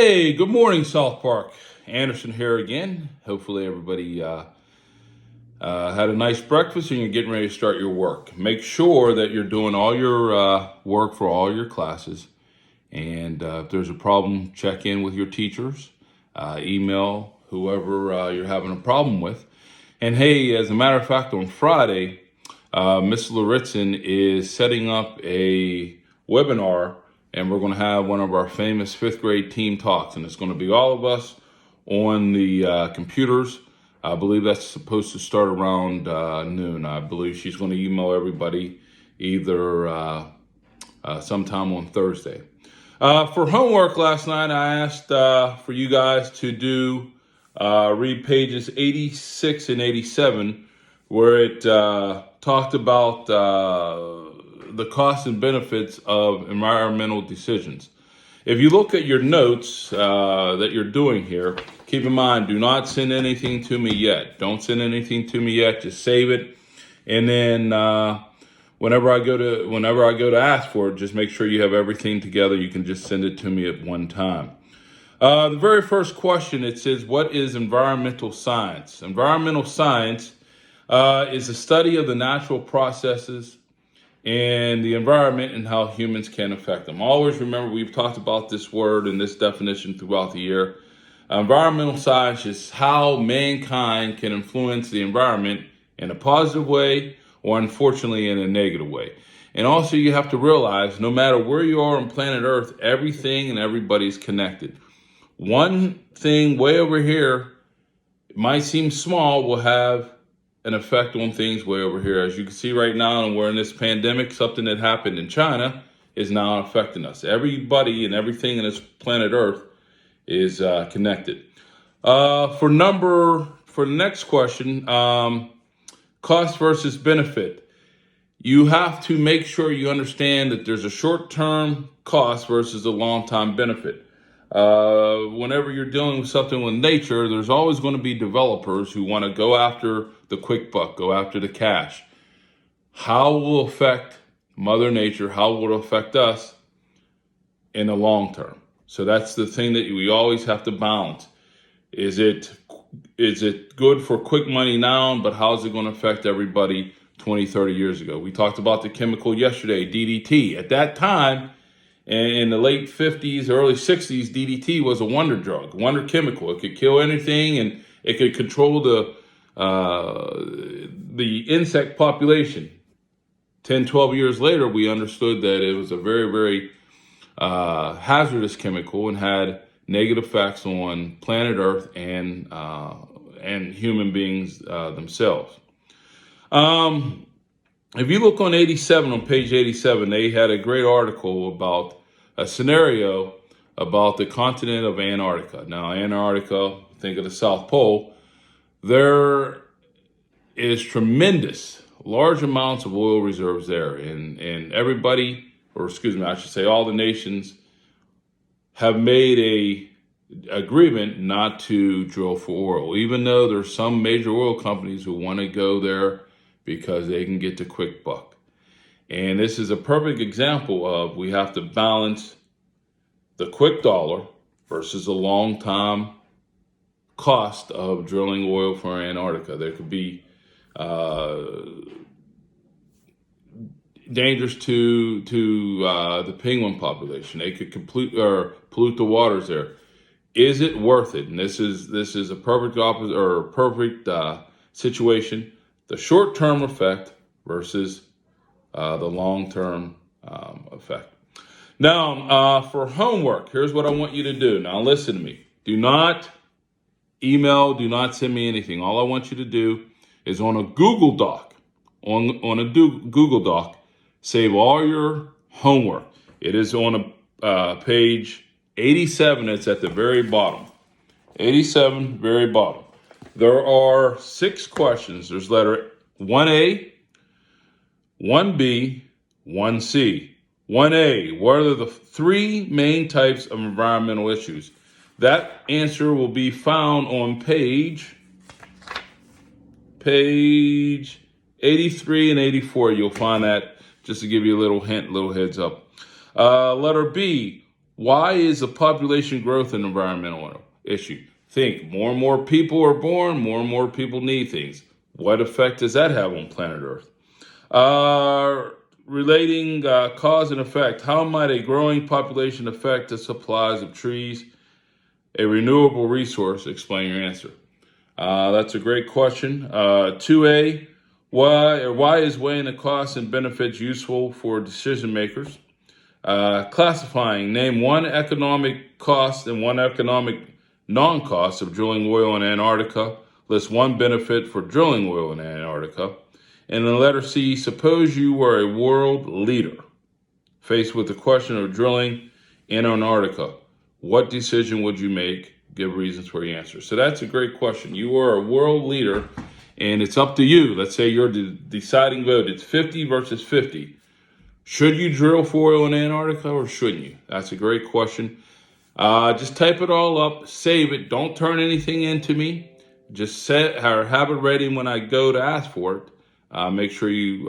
Hey, good morning, South Park. Anderson here again. Hopefully, everybody had a nice breakfast and you're getting ready to start your work. Make sure that you're doing all your work for all your classes. And if there's a problem, check in with your teachers, email whoever you're having a problem with. And hey, as a matter of fact, on Friday, Miss Laritzen is setting up a webinar, and we're going to have one of our famous fifth grade team talks, and it's going to be all of us on the computers. I believe that's supposed to start around noon. I believe she's going to email everybody either sometime on Thursday. For homework last night, I asked for you guys to read pages 86 and 87, where it talked about the costs and benefits of environmental decisions. If you look at your notes that you're doing here, keep in mind, do not send anything to me yet. Don't send anything to me yet. Just save it, and then whenever I go to ask for it, just make sure you have everything together. You can just send it to me at one time. The very first question, it says, what is environmental science? Environmental science is a study of the natural processes and the environment and how humans can affect them. Always remember, we've talked about this word and this definition throughout the year. Environmental science is how mankind can influence the environment in a positive way or unfortunately in a negative way. And also you have to realize, no matter where you are on planet Earth, everything and everybody's connected. One thing way over here, it might seem small, will have an effect on things way over here. As you can see right now, and we're in this pandemic, something that happened in China is now affecting us. Everybody and everything in this planet Earth is connected. For the next question, cost versus benefit. You have to make sure you understand that there's a short-term cost versus a long-term benefit. Whenever you're dealing with something with nature, there's always going to be developers who want to go after the quick buck, go after the cash. How will it affect Mother Nature? How will it affect us in the long term? So that's the thing that we always have to balance. Is it good for quick money now, but how is it going to affect everybody 20, 30 years ago? We talked about the chemical yesterday, DDT. At that time, in the late 50s, early 60s, DDT was a wonder drug, wonder chemical. It could kill anything, and it could control the insect population. 10, 12 years later, we understood that it was a very, very hazardous chemical and had negative effects on planet Earth and human beings themselves. If you look on page 87, they had a great article about a scenario about the continent of Antarctica. Now, Antarctica, think of the South Pole, there is tremendous, large amounts of oil reserves there. And everybody, or excuse me, I should say all the nations have made a agreement not to drill for oil, even though there's some major oil companies who want to go there because they can get the quick buck. And this is a perfect example of we have to balance the quick dollar versus the long time cost of drilling oil for Antarctica. There could be dangerous to the penguin population. They could pollute the waters there. Is it worth it? And this is a perfect opposite or perfect situation. The short-term effect versus the long-term effect. Now, for homework, here's what I want you to do. Now, listen to me. Do not email, do not send me anything. All I want you to do is on a Google Doc, Google Doc, save all your homework. It is on page 87. It's at the very bottom. 87, very bottom. There are 6 questions. There's letter 1A, 1B, 1C. 1A, what are the 3 main types of environmental issues? That answer will be found on page 83 and 84. You'll find that, just to give you a little hint, little heads up. Letter B, Why is the population growth an environmental issue? Think, more and more people are born, more and more people need things. What effect does that have on planet Earth? Relating cause and effect. How might a growing population affect the supplies of trees, a renewable resource? Explain your answer. That's a great question. 2A, why is weighing the costs and benefits useful for decision makers? Classifying, name one economic cost and one economic non-cost of drilling oil in Antarctica. List one benefit for drilling oil in Antarctica. And then letter C, suppose you were a world leader faced with the question of drilling in Antarctica. What decision would you make? Give reasons for your answer. So that's a great question. You are a world leader, and it's up to you. Let's say you're the deciding vote. It's 50 versus 50. Should you drill for oil in Antarctica or shouldn't you? That's a great question. Just type it all up, save it. Don't turn anything into me. Just set or have it ready when I go to ask for it. Make sure you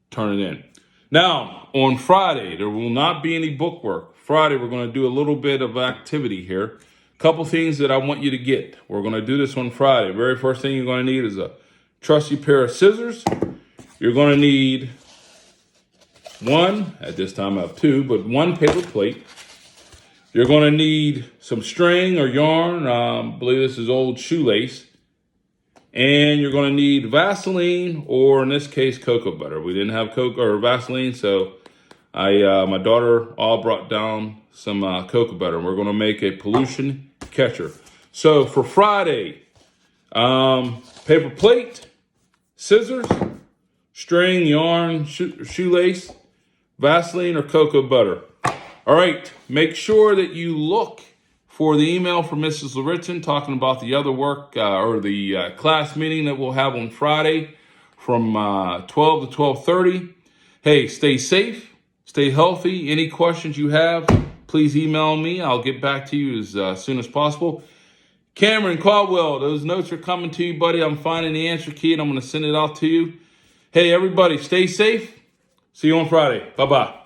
turn it in. Now, on Friday, there will not be any book work. Friday, we're going to do a little bit of activity here. Couple things that I want you to get. We're going to do this on Friday. Very first thing you're going to need is a trusty pair of scissors. You're going to need one, at this time I have two, but one paper plate. You're going to need some string or yarn. I believe this is old shoelace. And you're going to need Vaseline, or in this case, cocoa butter. We didn't have cocoa or Vaseline, so my daughter all brought down some cocoa butter. We're going to make a pollution catcher. So for Friday, paper plate, scissors, string, yarn, shoelace, Vaseline, or cocoa butter. All right, make sure that you look for the email from Mrs. Lauritzen talking about the other work or the class meeting that we'll have on Friday from 12 to 12:30. Hey, stay safe, stay healthy. Any questions you have, please email me. I'll get back to you as soon as possible. Cameron Caldwell, those notes are coming to you, buddy. I'm finding the answer key and I'm going to send it out to you. Hey, everybody, stay safe. See you on Friday. Bye-bye.